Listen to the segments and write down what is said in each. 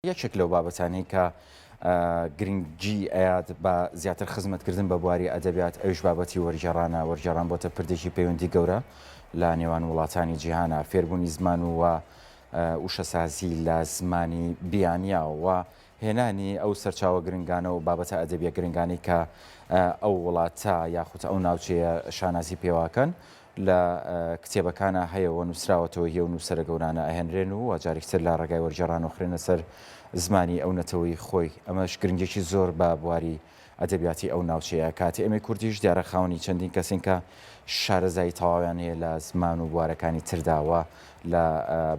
یەکێک لەو بابەتانەی کە گرنگجی ئەیات بە زیاتر خزمەتکردن بە بواری ئەدەبیات ئەوش بابەتی وەرگێڕانە وەرگێڕان بۆتە پردێکی پەیوەندی گەورە لە نێوان وڵاتانی جیهانە فێربوونی زمان و وشەسازی لە زمانی بیانیاوە هێنانی ئەو سەرچاوە گرنگانە و بابەتە ئەدەبیە گرنگانی کە ئەو وڵاتە یاخود ئەو ناوچەیە شانازی پێواکەن لە کتێبەکانە هەیەەوە نووسراوەتەوە هێ و نووسرە گەورانە ئەهێنرێن و جارێکتر لە ڕێگای وەرگێڕان و خوێنە سەر زمانی ئەو نەتەوەی خۆی ئەمەش گرنگێکی زۆر بە بواری ئەدەبیاتی ئەو ناوچەیە کاتی ئەمەی کوردیش دیارە خاوەنی چەندین کەسین کە شارەزایی تەواویان هەیە لە زمان و بوارەکانی ترداوە لە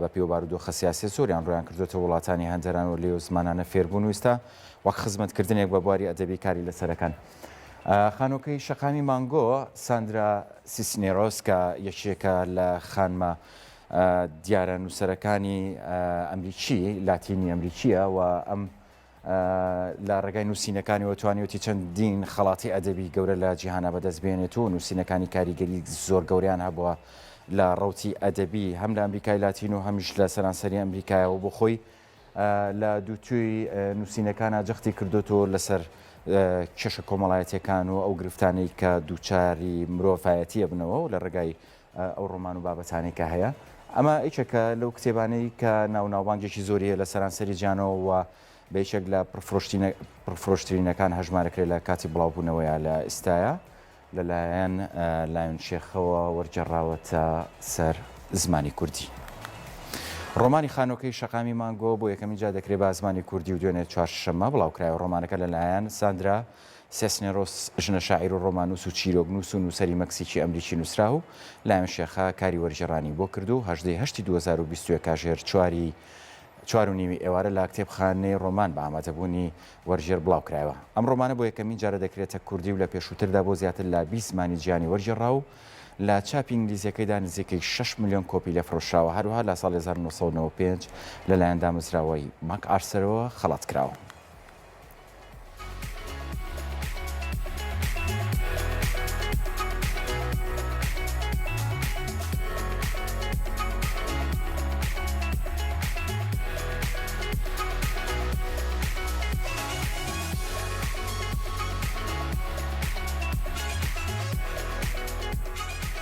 بە پێوبارودۆخە سیاسی زۆریان ڕویان کردوێتە وڵاتانی هەندێران و لێو زمانانە فێربوون و ئێستا وەک خزمەتکردنێک بە بواری ئەدەبی کاری لەسەرەکان. خانۆکەی شەقامی مانگۆ ساندرا سیسنێرۆس کە یەکێکە لە خانمە دیارە نووسەرەکانی ئەمریکی لاتینی ئەمریکیە و ئەم لە ڕێگای نووسینەکانی توانیوەتی چەندین خەڵاتی ئەدەبی گەورە لە جیهانە بەدەستبێنێت و نووسینەکانی کاریگەری زۆر گەوریان هەبووە لە ڕەوتی ئەدەبی هەم لە ئەمریکای لاتین و هەمیش لە سەرانسەری ئەمریکایەوە بۆ خۆی لە دووتوی نووسینەکانە جەختی کردوتەوە لەسەر کێشە کۆمەڵایەتیەکان و ئەو گرفتانەی کە دووچاری مرۆڤایەتیە بنەوە و لە ڕێگای ئەو ڕۆمان و بابەتانی کە هەیە ئەمە ئیچەکە لەو کتێبانەی کە ناوناوبانگێکی زۆریە لە سەرانسەری جیهانەوە و بەیشێک لە پرفرۆشترینەکان هەژمارەکرێت لە کاتی بڵاوبوونەوەیە لە ئێستاە لەلایەن لایەن شێخەوە وەرجێڕاوەتە سەر زمانی کوردی. ڕۆمانی خانۆکەی شەقامی مانگۆ بۆ یەکەمین جا دەکرێت بە زمانی کوردی و دوێنێت چوارشەممە بڵاوکرایەوە ڕۆمانەکە لەلایەن ساندرا سیسنێرۆس ژنە شاعیر و ڕۆمانوس و چیرۆکنووس و نووسەری مەکسیکی ئەمریکی نووسرا و لایەن شێخە کاری وەرجێڕانی بۆ کرد و 18 2021 کاژێر 4.5 ئێوارە لە کتێبخانەی ڕۆمان بە ئامادەبوونی وەرژێر بڵاوکرایەوە. ئەم ڕۆمانە بۆ یەکەمین جارە دەکرێتە کوردی و لە پێشووتردا بۆ زیاتر لە 20 زمانی جیهانی وەرجێڕا و لە چاپی ئینگلیزیەکەیدا نزیکەی 6 ملیۆن کۆپی لە فرۆشراوە هەروها لە ساڵی 1995 لەلایەن دامەزراوەی ماک ئارسەرەوە خەڵات کراوە.